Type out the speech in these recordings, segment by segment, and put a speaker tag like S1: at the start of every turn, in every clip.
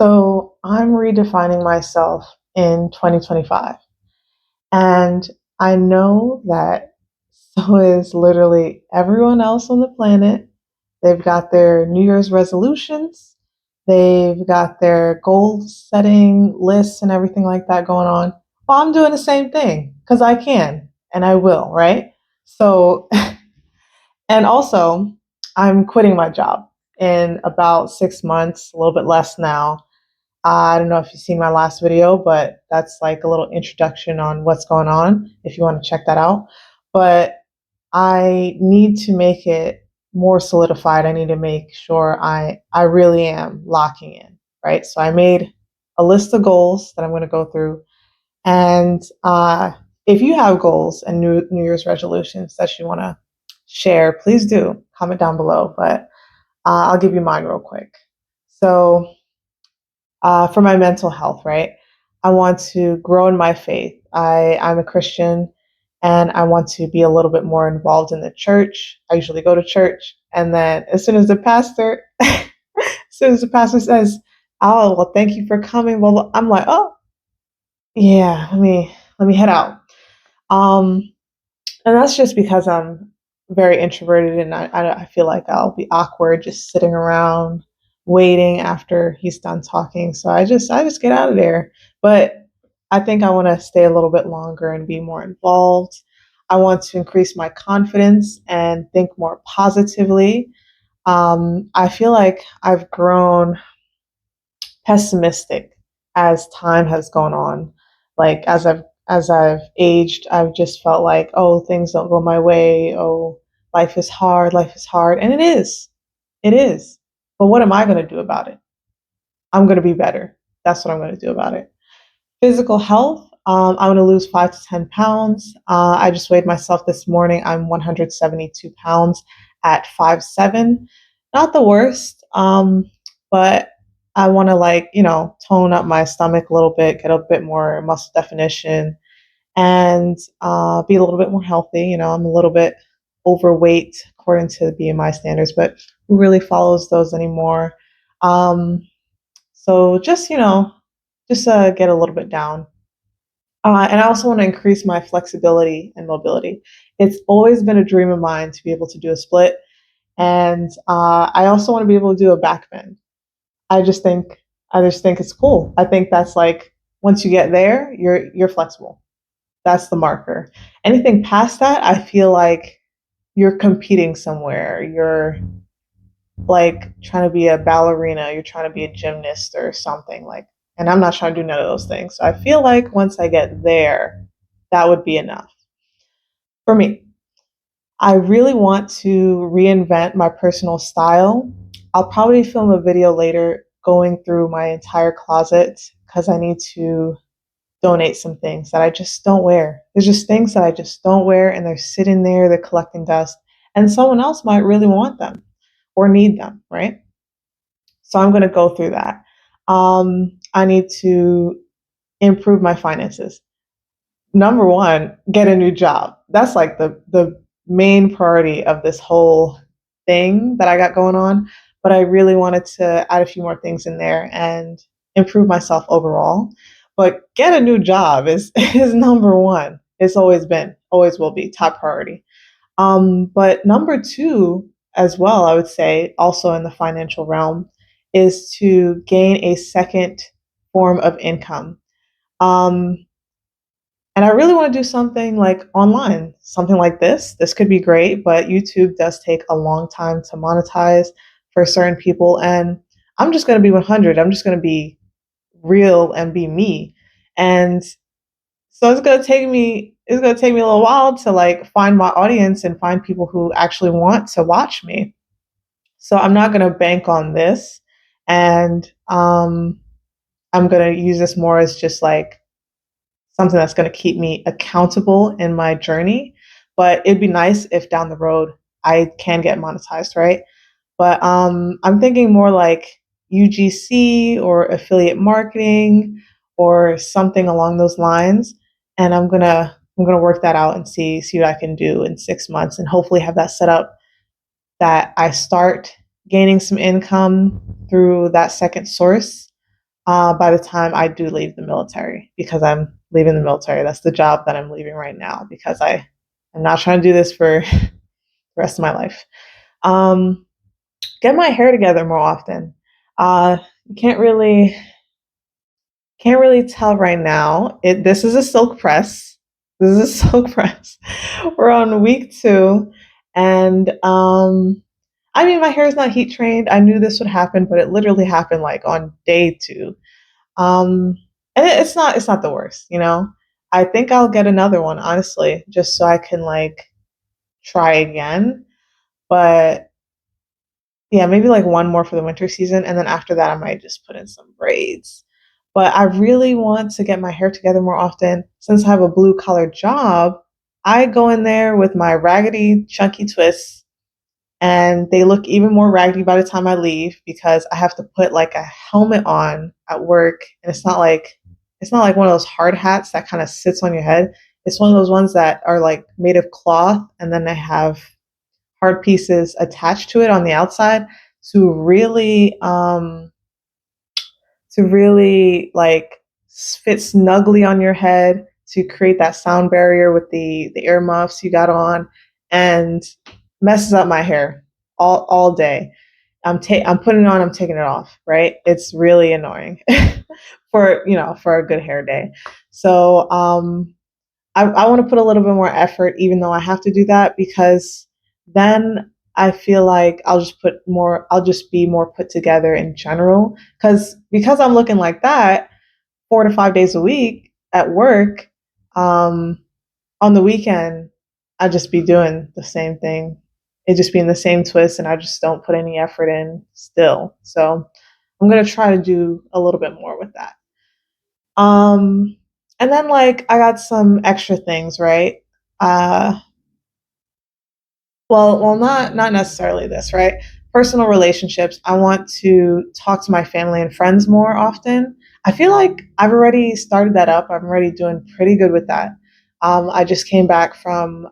S1: So I'm redefining myself in 2025. And I know that so is literally everyone else on the planet. They've got their New Year's resolutions, they've got their goal setting lists and everything like that going on. Well, I'm doing the same thing because I can and I will, right? So, and also, I'm quitting my job in about 6 months, a little bit less now. I don't know if you've seen my last video, but that's like a little introduction on what's going on if you want to check that out. But I need to make it more solidified. I need to make sure I really am locking in, right? So I made a list of goals that I'm going to go through. And if you have goals and New Year's resolutions that you want to share, please do comment down below. But I'll give you mine real quick. So for my mental health, right? I want to grow in my faith. I'm a Christian and I want to be a little bit more involved in the church. I usually go to church. And then as soon as the pastor, as soon as the pastor says, "Oh, well, thank you for coming," well, I'm like, "Oh, yeah, let me head out." Um, and that's just because I'm very introverted and I feel like I'll be awkward just sitting around waiting after he's done talking. So I just get out of there. But I think I want to stay a little bit longer and be more involved. I want to increase my confidence and think more positively. I feel like I've grown pessimistic as time has gone on. Like as I've aged, I've just felt like, oh, things don't go my way. Oh, life is hard, and it is. But what am I going to do about it? I'm going to be better. That's what I'm going to do about it. Physical health. I'm going to lose 5 to 10 pounds. I just weighed myself this morning. I'm 172 pounds at 5'7". Not the worst, but I want to tone up my stomach a little bit, get a bit more muscle definition, and be a little bit more healthy. I'm a little bit overweight according to BMI standards, but who really follows those anymore? Um, so just get a little bit down. And I also want to increase my flexibility and mobility. It's always been a dream of mine to be able to do a split, and I also want to be able to do a back bend. I just think I just think it's cool. I think that's like once you get there, you're flexible. That's the marker. Anything past that, I feel like you're competing somewhere. You're like trying to be a ballerina, you're trying to be a gymnast or something like, and I'm not trying to do none of those things. So I feel like once I get there, that would be enough for me. I really want to reinvent my personal style. I'll probably film a video later going through my entire closet because I need to donate some things that I just don't wear. There's just things that I just don't wear and they're sitting there, they're collecting dust, and someone else might really want them or need them, right? So I'm going to go through that. I need to improve my finances. Number one, get a new job. That's like the main priority of this whole thing that I got going on. But I really wanted to add a few more things in there and improve myself overall. But get a new job is is number one. It's always been, always will be top priority. But number two, as well, I would say, also in the financial realm, is to gain a second form of income. Um, and I really want to do something like online, something like this. This could be great, but YouTube does take a long time to monetize for certain people. And I'm just going to be 100. I'm just going to be real and be me. And so it's going to take me a little while to like find my audience and find people who actually want to watch me. So I'm not going to bank on this. And I'm going to use this more as just like something that's going to keep me accountable in my journey. But it'd be nice if down the road I can get monetized, right? But I'm thinking more like UGC or affiliate marketing or something along those lines. And I'm gonna work that out and see what I can do in 6 months and hopefully have that set up that I start gaining some income through that second source. by the time I do leave the military, because I'm leaving the military. That's the job that I'm leaving right now because I'm not trying to do this for the rest of my life. Um, get my hair together more often. You can't really tell right now. This is a silk press. This is a silk press. We're on week 2, and I mean, my hair is not heat trained. I knew this would happen, but it literally happened like on day 2. Um, and it's not the worst, you know. I think I'll get another one, honestly, just so I can like try again. But yeah, maybe like one more for the winter season, and then after that, I might just put in some braids. But I really want to get my hair together more often. Since I have a blue collar job, I go in there with my raggedy, chunky twists, and they look even more raggedy by the time I leave because I have to put like a helmet on at work, and it's not like one of those hard hats that kind of sits on your head. It's one of those ones that are like made of cloth, and then they have hard pieces attached to it on the outside to really like fit snugly on your head to create that sound barrier with the earmuffs you got on, and messes up my hair all day. I'm putting it on, I'm taking it off, right? It's really annoying for a good hair day. So I want to put a little bit more effort, even though I have to do that, because then I feel like I'll just be more put together in general. Because I'm looking like that 4 to 5 days a week at work, um, on the weekend, I just be doing the same thing. It just be in the same twist, and I just don't put any effort in still. So I'm gonna try to do a little bit more with that. Um, and then like I got some extra things, right? Uh, well, not necessarily this, right? Personal relationships. I want to talk to my family and friends more often. I feel like I've already started that up. I'm already doing pretty good with that. I just came back from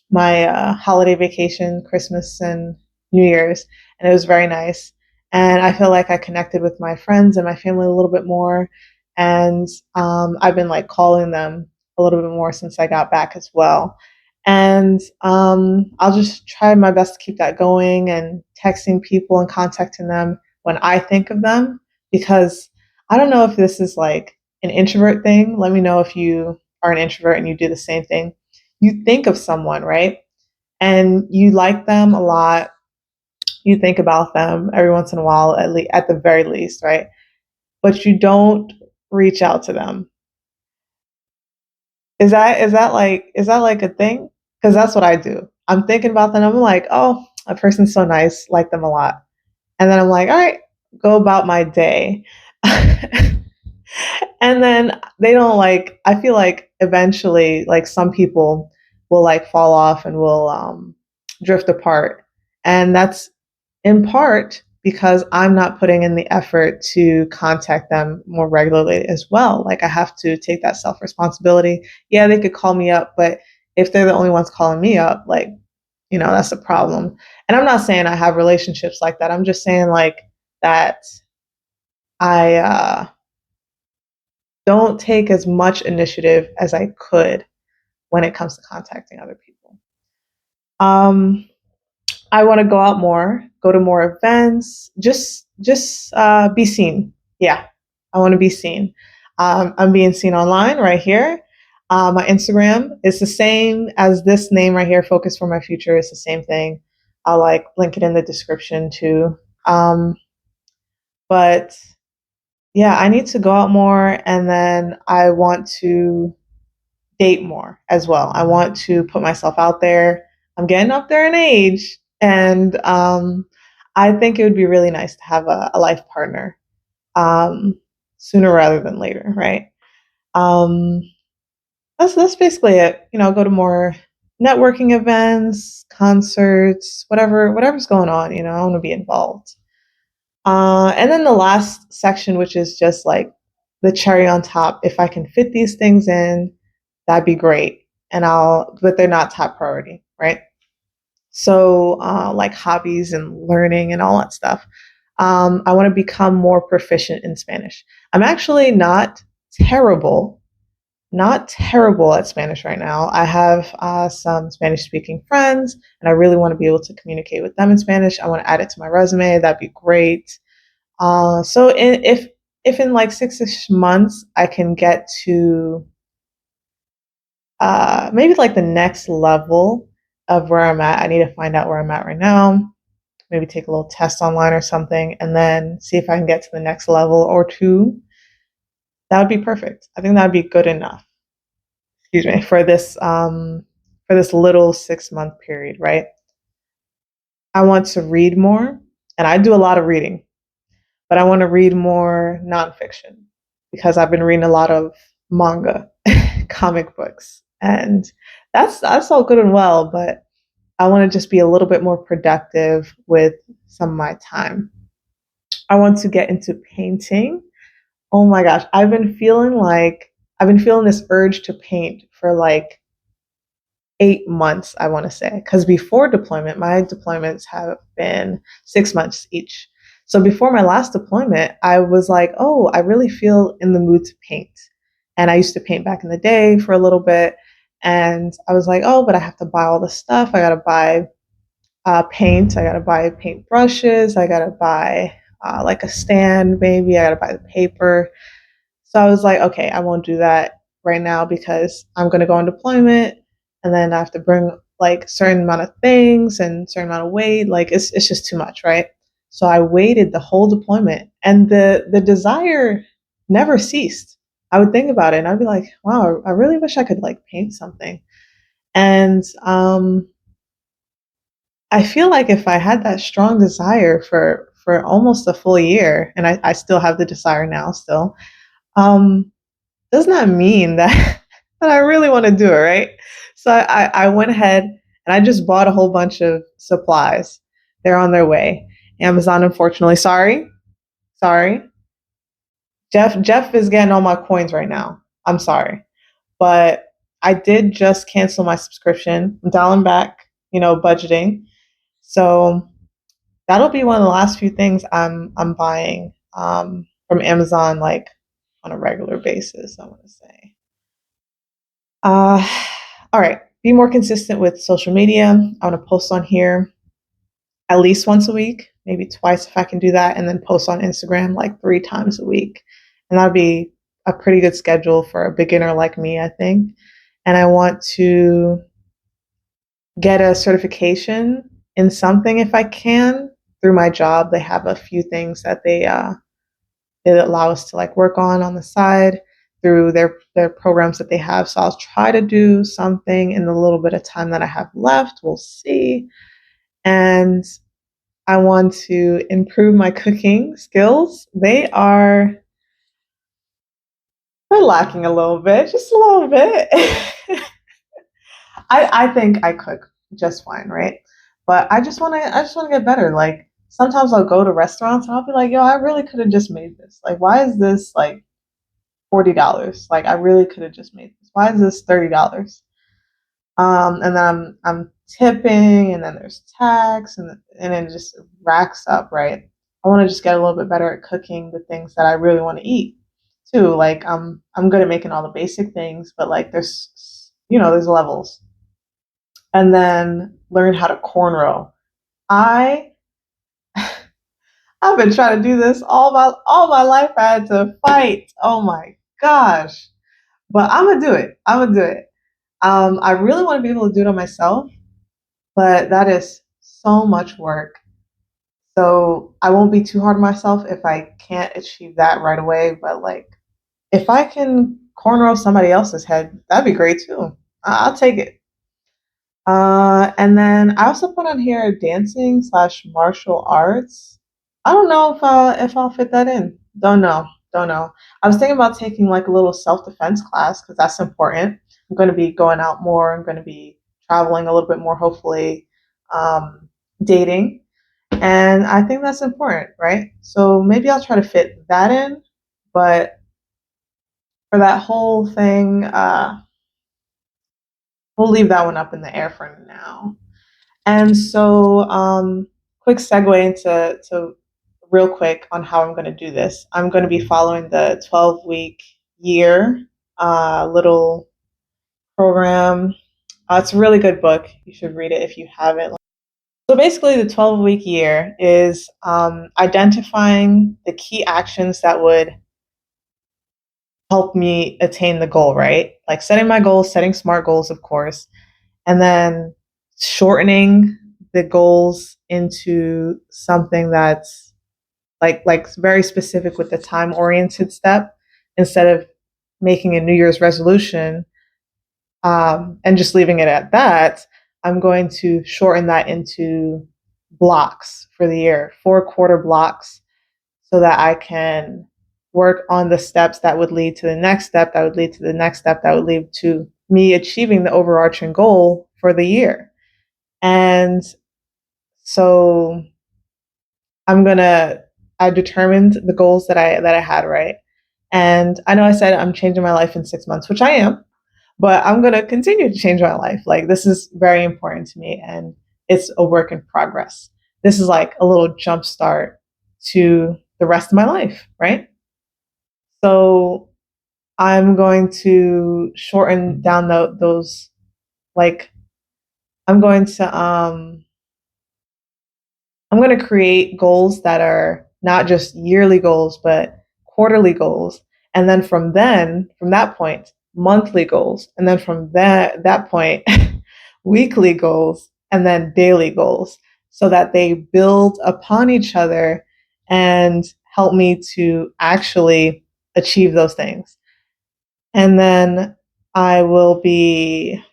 S1: my holiday vacation, Christmas and New Year's, and it was very nice. And I feel like I connected with my friends and my family a little bit more. And I've been like calling them a little bit more since I got back as well. And I'll just try my best to keep that going and texting people and contacting them when I think of them, because I don't know if this is like an introvert thing. Let me know if you are an introvert and you do the same thing. You think of someone, right? And you like them a lot. You think about them every once in a while, at the very least, right? But you don't reach out to them. Is that like a thing? Because that's what I do. I'm thinking about them. I'm like, oh, a person's so nice, like them a lot, and then I'm like, all right, go about my day. And then they don't like. I feel like eventually, like some people will like fall off and will drift apart, and that's in part because I'm not putting in the effort to contact them more regularly as well. Like I have to take that self responsibility. Yeah, they could call me up, but if they're the only ones calling me up, like, that's a problem. And I'm not saying I have relationships like that. I'm just saying like that I don't take as much initiative as I could when it comes to contacting other people. Um, I want to go out more, go to more events, just be seen. Yeah, I want to be seen. I'm being seen online right here. My Instagram is the same as this name right here. Focus for my future is the same thing. I'll like link it in the description too. But yeah, I need to go out more, and then I want to date more as well. I want to put myself out there. I'm getting up there in age, and I think it would be really nice to have a life partner, um, sooner rather than later, right? Um, that's basically it. Go to more networking events, concerts, whatever's going on. I want to be involved. And then the last section, which is just like the cherry on top. If I can fit these things in, that'd be great. But they're not top priority, right? So, like hobbies and learning and all that stuff. I want to become more proficient in Spanish. I'm actually terrible, not terrible at Spanish right now. I have some Spanish speaking friends, and I really want to be able to communicate with them in Spanish. I want to add it to my resume. That'd be great. If in like 6ish months I can get to maybe like the next level of where I'm at, I need to find out where I'm at right now. Maybe take a little test online or something, and then see if I can get to the next level or two. That would be perfect. I think that would be good enough. Excuse me, for this little 6-month period, right? I want to read more, and I do a lot of reading, but I want to read more nonfiction because I've been reading a lot of manga, comic books, and that's all good and well, but I want to just be a little bit more productive with some of my time. I want to get into painting. Oh my gosh, I've been feeling this urge to paint for like 8 months, I want to say. Because before deployment, my deployments have been 6 months each. So before my last deployment, I was like, oh, I really feel in the mood to paint. And I used to paint back in the day for a little bit. And I was like, oh, but I have to buy all the stuff. I got to buy paint. I got to buy paint brushes. I got to buy like a stand, maybe. I got to buy the paper. So I was like, okay, I won't do that right now because I'm going to go on deployment and then I have to bring like certain amount of things and certain amount of weight. Like it's just too much, right? So I waited the whole deployment and the desire never ceased. I would think about it and I'd be like, wow, I really wish I could like paint something. And I feel like if I had that strong desire for almost a full year, and I still have the desire now still, um, doesn't that mean that that I really want to do it, right? So I went ahead and I just bought a whole bunch of supplies. They're on their way. Amazon, unfortunately, sorry. Jeff is getting all my coins right now. I'm sorry, but I did just cancel my subscription. I'm dialing back, budgeting. So that'll be one of the last few things I'm buying from Amazon, like on a regular basis. I want to say. Uh, all right. Be more consistent with social media. I want to post on here at least once a week, maybe twice if I can do that, and then post on Instagram like 3 times a week. And that'd be a pretty good schedule for a beginner like me, I think. And I want to get a certification in something if I can through my job. They have a few things that they allow us to like work on the side through their programs that they have. So I'll try to do something in the little bit of time that I have left. We'll see. And I want to improve my cooking skills. They're lacking a little bit, just a little bit. I think I cook just fine, right? But I just wanna get better. Like sometimes I'll go to restaurants and I'll be like, yo, I really could have just made this. Like, why is this like $40? Like, I really could have just made this. Why is this $30? And then I'm tipping, and then there's tax, and it just racks up, right? I want to just get a little bit better at cooking the things that I really want to eat too. Like I'm good at making all the basic things, but like there's levels. And then learn how to cornrow. I I've been trying to do this all my life. I had to fight. Oh my gosh. But I'm gonna do it. I'm gonna do it. I really want to be able to do it on myself, but that is so much work. So I won't be too hard on myself if I can't achieve that right away. But like, if I can cornrow somebody else's head, that'd be great too. I'll take it. And then I also put on here dancing slash martial arts. I don't know if I'll fit that in. Don't know. Don't know. I was thinking about taking like a little self defense class because that's important. I'm going to be going out more. I'm going to be traveling a little bit more, hopefully, dating, and I think that's important, right? So maybe I'll try to fit that in. But for that whole thing, we'll leave that one up in the air for now. And so, quick segue into real quick on how I'm going to do this. I'm going to be following the 12-week year little program. It's a really good book. You should read it if you haven't. So basically, the 12-week year is identifying the key actions that would help me attain the goal, right? Like setting my goals, setting smart goals, of course, and then shortening the goals into something that's like very specific with the time oriented step instead of making a New Year's resolution and just leaving it at that. I'm going to shorten that into blocks for the year, 4 quarter blocks, so that I can work on the steps that would lead to the next step, that would lead to the next step, that would lead to me achieving the overarching goal for the year. And so I determined the goals that I had, right? And I know I said I'm changing my life in 6 months, which I am, but I'm gonna continue to change my life. Like this is very important to me and it's a work in progress. This is like a little jump start to the rest of my life, right? So I'm going to shorten down those like I'm going to I'm going to create goals that are not just yearly goals, but quarterly goals. And from that point, monthly goals. And then from that point, weekly goals and then daily goals so that they build upon each other and help me to actually achieve those things. And then I will be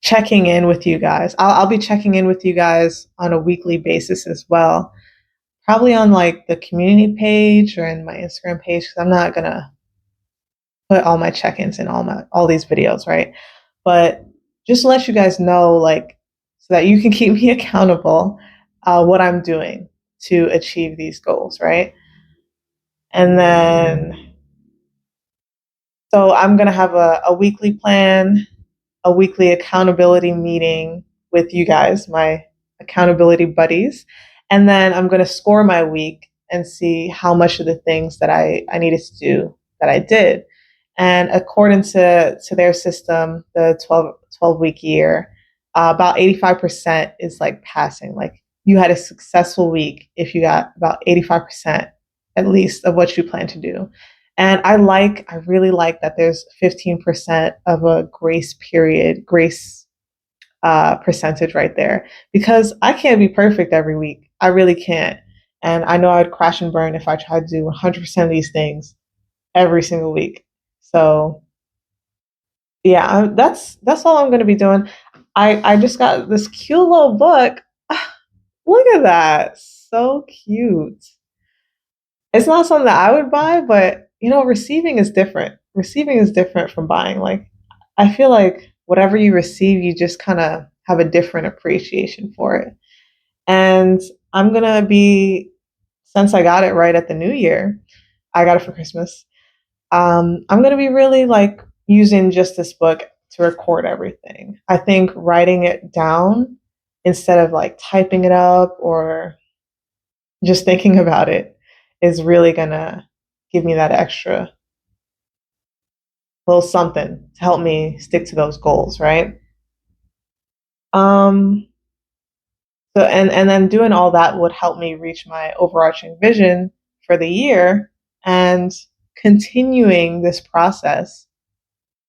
S1: checking in with you guys. I'll be checking in with you guys on a weekly basis as well. Probably on like the community page or in my Instagram page because I'm not gonna put all my check-ins in all these videos, right? But just to let you guys know, like, so that you can keep me accountable, what I'm doing to achieve these goals, right? And then, so I'm gonna have a weekly plan, a weekly accountability meeting with you guys, my accountability buddies. And then I'm going to score my week and see how much of the things that I needed to do that I did. And according to their system, the 12-week year, about 85% is like passing. Like you had a successful week if you got about 85% at least of what you plan to do. And I really like that there's 15% of a grace percentage right there because I can't be perfect every week. I really can't. And I know I'd crash and burn if I tried to do 100% of these things every single week. So yeah, that's all I'm going to be doing. I just got this cute little book. Look at that. So cute. It's not something that I would buy, but receiving is different. Receiving is different from buying. Like, I feel like whatever you receive, you just kind of have a different appreciation for it. And I'm gonna be, since I got it right at the new year, I got it for Christmas. I'm gonna be really like using just this book to record everything. I think writing it down instead of like typing it up or just thinking about it is really gonna give me that extra little something to help me stick to those goals, right? Um, and then doing all that would help me reach my overarching vision for the year and continuing this process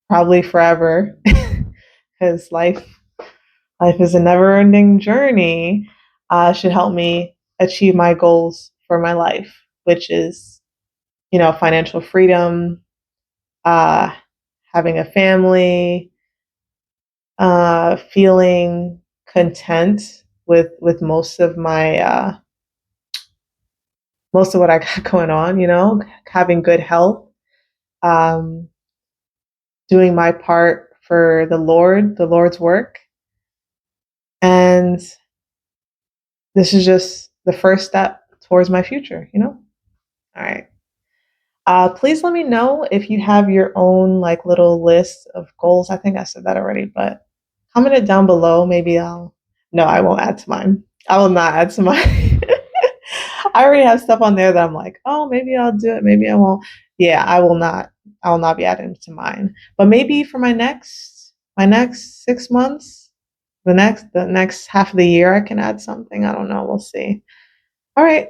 S1: probably forever because life is a never-ending journey. Should help me achieve my goals for my life, which is financial freedom, uh, having a family, feeling content with most of what I got going on. Having good health, um, doing my part for the Lord's work, and this is just the first step towards my future. All right. Please let me know if you have your own like little list of goals. I think I said that already, but comment it down below. Maybe I'll No, I won't add to mine. I will not add to mine. I already have stuff on there that I'm like, oh, maybe I'll do it, maybe I won't. Yeah, I will not. I will not be adding to mine. But maybe for my next 6 months, the next half of the year, I can add something. I don't know. We'll see. All right.